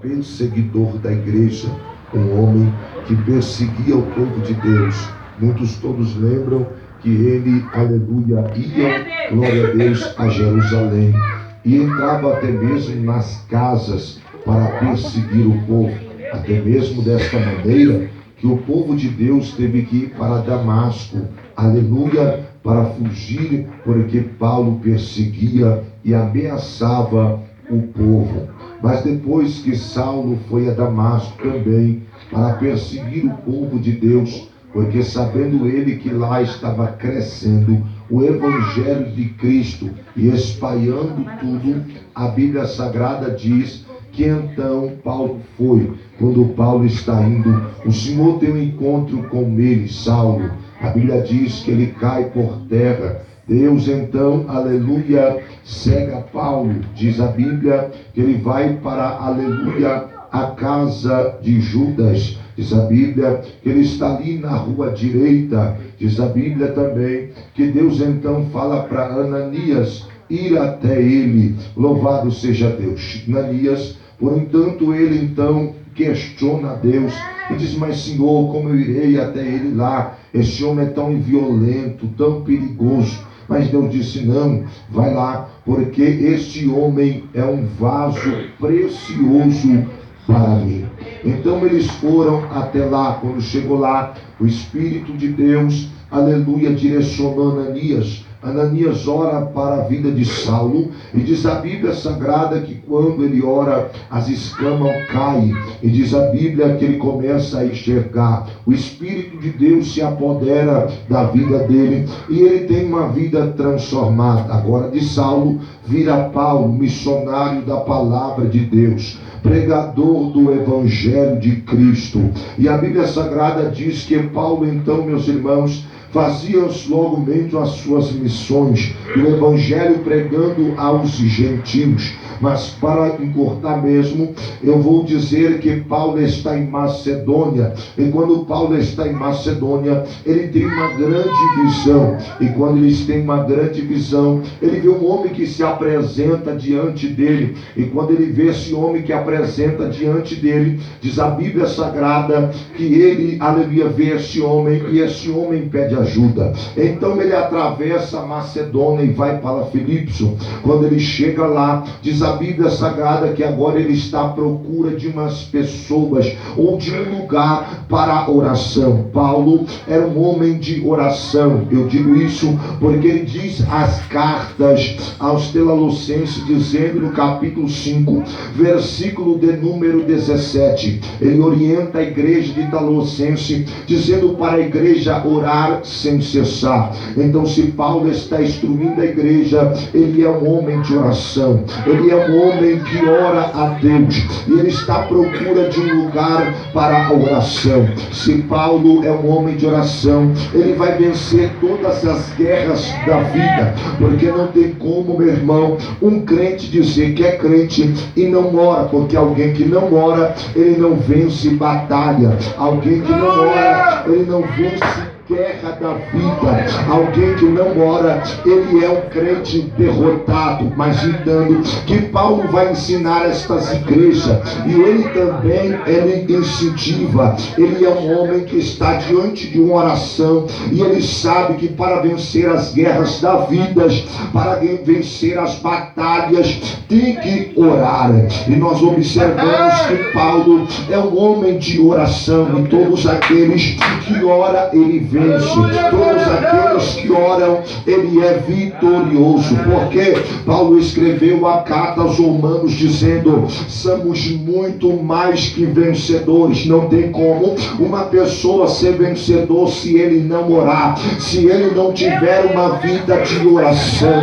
perseguidor da igreja, um homem que perseguia o povo de Deus. Muitos todos lembram que ele, aleluia, ia, glória a Deus, a Jerusalém e entrava até mesmo nas casas para perseguir o povo, até mesmo desta maneira que o povo de Deus teve que ir para Damasco, aleluia, para fugir, porque Paulo perseguia e ameaçava o povo. Mas depois que Saulo foi a Damasco também para perseguir o povo de Deus, porque sabendo ele que lá estava crescendo o Evangelho de Cristo e espalhando tudo, a Bíblia Sagrada diz que então Paulo foi. Quando Paulo está indo, o Senhor tem um encontro com ele, Saulo. A Bíblia diz que ele cai por terra. Deus então, aleluia, cega Paulo. Diz a Bíblia que ele vai para, aleluia, a casa de Judas. Diz a Bíblia que ele está ali na rua direita. Diz a Bíblia também que Deus então fala para Ananias ir até ele. Louvado seja Deus. Ananias, por entanto, ele então questiona a Deus e diz: mas Senhor, como eu irei até ele lá? Este homem é tão violento, tão perigoso. Mas Deus disse: não, vai lá, porque este homem é um vaso precioso para mim. Então eles foram até lá. Quando chegou lá, o Espírito de Deus, aleluia, direcionou Ananias. Ananias ora para a vida de Saulo, e diz a Bíblia Sagrada que quando ele ora, as escamas caem, e diz a Bíblia que ele começa a enxergar. O Espírito de Deus se apodera da vida dele, e ele tem uma vida transformada. Agora de Saulo vira Paulo, missionário da palavra de Deus, pregador do Evangelho de Cristo. E a Bíblia Sagrada diz que Paulo então, meus irmãos, fazia logo mesmo as suas missões, o Evangelho pregando aos gentios. Mas para encurtar mesmo, eu vou dizer que Paulo está em Macedônia, e quando Paulo está em Macedônia, ele tem uma grande visão, e quando ele tem uma grande visão, ele vê um homem que se apresenta diante dele, e quando ele vê esse homem que apresenta diante dele, diz a Bíblia Sagrada que ele, aleluia, vê esse homem, e esse homem pede ajuda. Então ele atravessa a Macedônia e vai para Filipos. Quando ele chega lá, diz a Bíblia Sagrada que agora ele está à procura de umas pessoas ou de um lugar para a oração. Paulo era um homem de oração. Eu digo isso porque ele diz as cartas aos Tessalonicenses, dizendo no capítulo 5, versículo de número 17, ele orienta a igreja de Tessalonicenses, dizendo para a igreja orar sem cessar. Então, se Paulo está instruindo a igreja, ele é um homem de oração, ele é um homem que ora a Deus, e ele está à procura de um lugar para a oração. Se Paulo é um homem de oração, ele vai vencer todas as guerras da vida, porque não tem como, meu irmão, um crente dizer que é crente e não ora, porque alguém que não ora, ele não vence batalha. Alguém que não ora, ele não vence guerra da vida. Alguém que não ora, ele é um crente derrotado. Mas entendo que Paulo vai ensinar estas igrejas, e ele também, ele incentiva. Ele é um homem que está diante de uma oração, e ele sabe que para vencer as guerras da vida, para vencer as batalhas, tem que orar. E nós observamos que Paulo é um homem de oração, e todos aqueles que oram, ele vence. Todos aqueles que oram, ele é vitorioso, porque Paulo escreveu a carta aos Romanos dizendo: somos muito mais que vencedores. Não tem como uma pessoa ser vencedor se ele não orar, se ele não tiver uma vida de oração.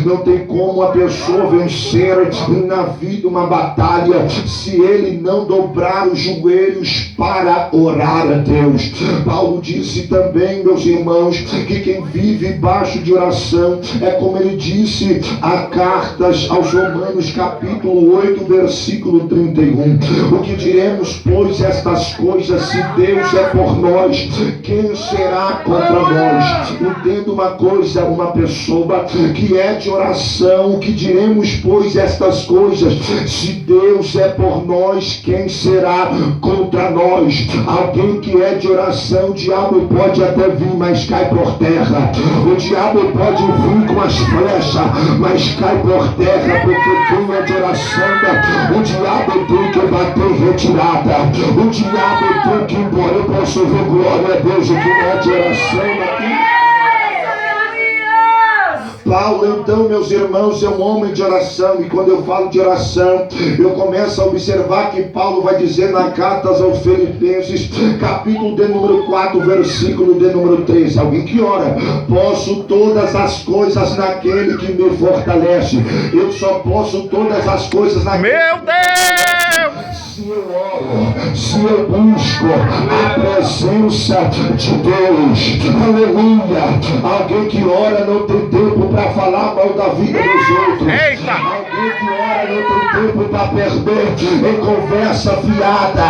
Não tem como a pessoa vencer na vida uma batalha se ele não dobrar os joelhos para orar a Deus. Paulo disse também também, meus irmãos, que quem vive baixo de oração é como ele disse a cartas aos Romanos capítulo 8 versículo 31. O que diremos, pois, estas coisas? Se Deus é por nós, quem será contra nós? Entenda uma coisa, uma pessoa que é de oração, o que diremos, pois, estas coisas? Se Deus é por nós, quem será contra nós? Alguém que é de oração, o diabo pode até vir, mas cai por terra. O diabo pode vir com as flechas, mas cai por terra, porque quem é de oração, o diabo tem que bater em retirada. O diabo tem que ir embora. Eu posso ver, glória a Deus, o que não é de oração aqui. Paulo, então, meus irmãos, é um homem de oração, e quando eu falo de oração, eu começo a observar que Paulo vai dizer na carta aos Filipenses, capítulo de número 4, versículo de número 3, alguém que ora: posso todas as coisas naquele que me fortalece. Eu só posso todas as coisas naquele. Meu Deus! Se eu oro, se eu busco a presença de Deus, aleluia. Alguém que ora não tem tempo para falar mal da vida dos outros. Eita. Alguém que ora não tem tempo para perder em conversa fiada.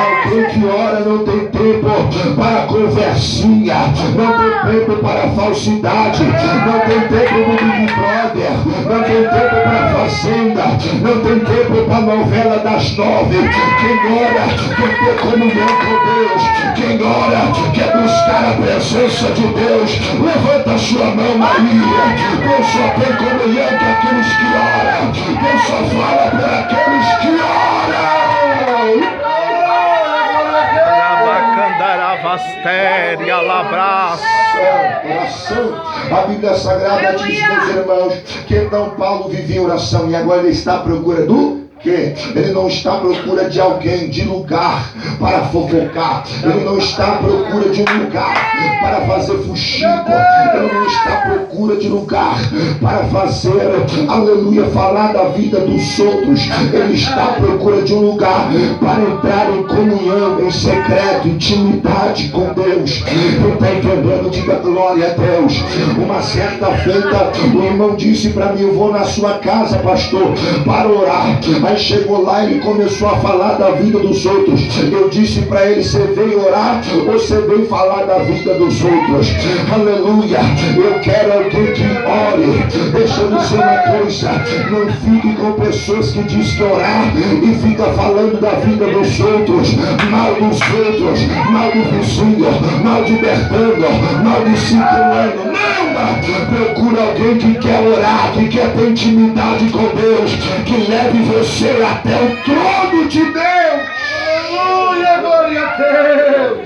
Alguém que ora não tem tempo para conversinha, não tem tempo para falsidade, não tem tempo no Big Brother, não tem tempo para fazenda, não tem tempo para novela das 9. Quem ora quer ter comunhão com Deus. Quem ora quer buscar a presença de Deus. Levanta sua mão, Maria. Deus só tem comunhão com aqueles que oram. Deus só fala para aqueles que oram. Oração. A Bíblia Sagrada diz, meus irmãos, que então Paulo vivia em oração e agora ele está à procura do quê? Ele não está à procura de alguém, de lugar para fofocar. Ele não está à procura de um lugar para fazer fuxico. Ele não está à procura de lugar para fazer, aleluia, falar da vida dos outros. Ele está à procura de um lugar para entrar em comunhão, em secreto, intimidade com Deus. Quem está entendendo, diga glória a Deus. Uma certa feita, o irmão disse para mim: eu vou na sua casa, pastor, para orar. Aí chegou lá e ele começou a falar da vida dos outros. Eu disse para ele: você veio orar ou você veio falar da vida dos outros? Aleluia. Eu quero alguém que ore. Deixa eu dizer uma coisa: não fique com pessoas que dizem que orar e fica falando da vida dos outros, mal dos outros, mal do vizinho, mal de Bertando, mal de Ciclano. Não! Procura alguém que quer orar, que quer ter intimidade com Deus, que leve você até o trono de Deus. Aleluia, glória a Deus.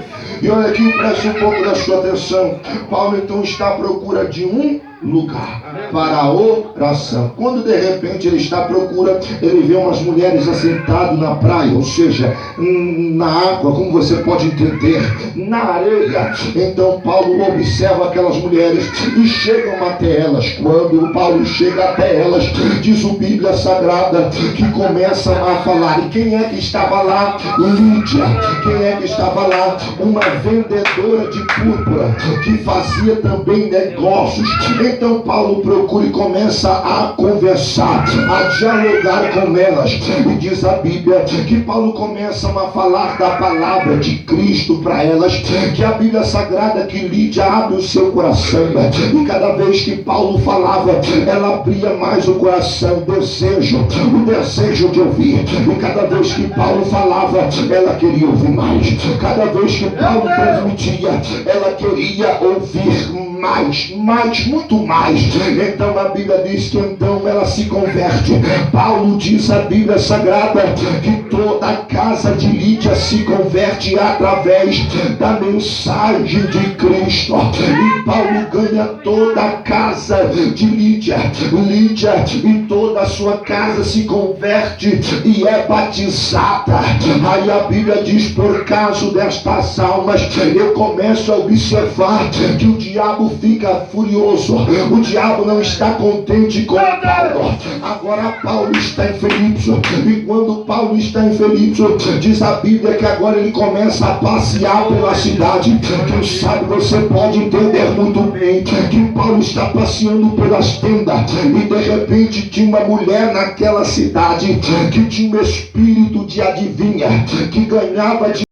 E olha aqui, preste um pouco da sua atenção. Paulo então está à procura de um lugar para a oração. Quando de repente ele está à procura, ele vê umas mulheres assentadas na praia, ou seja, na água, como você pode entender, na areia. Então Paulo observa aquelas mulheres e chegam até elas. Quando Paulo chega até elas, diz o Bíblia Sagrada que começam a falar. E quem é que estava lá? Lídia. Quem é que estava lá? Uma vendedora de púrpura que fazia também negócios. Então Paulo procura e começa a conversar, a dialogar com elas. E diz a Bíblia que Paulo começa a falar da palavra de Cristo para elas, que a Bíblia Sagrada que Lídia abre o seu coração. E cada vez que Paulo falava, ela abria mais o coração, o desejo de ouvir. E cada vez que Paulo falava, ela queria ouvir mais. Cada vez que Paulo transmitia, ela queria ouvir mais, muito mais. Então a Bíblia diz que então ela se converte. Paulo diz a Bíblia Sagrada que toda a casa de Lídia se converte através da mensagem de Cristo. E Paulo ganha toda a casa de Lídia. Lídia e toda a sua casa se converte e é batizada. Aí a Bíblia diz: por causa destas almas, eu começo a observar que o diabo fica furioso. O diabo não está contente com Paulo. Agora Paulo está em Filipos. E quando Paulo está em Filipos, Diz a Bíblia que agora ele começa a passear pela cidade. Quem sabe você pode entender muito bem que Paulo está passeando pelas tendas e de repente tinha uma mulher naquela cidade que tinha um espírito de adivinha, que ganhava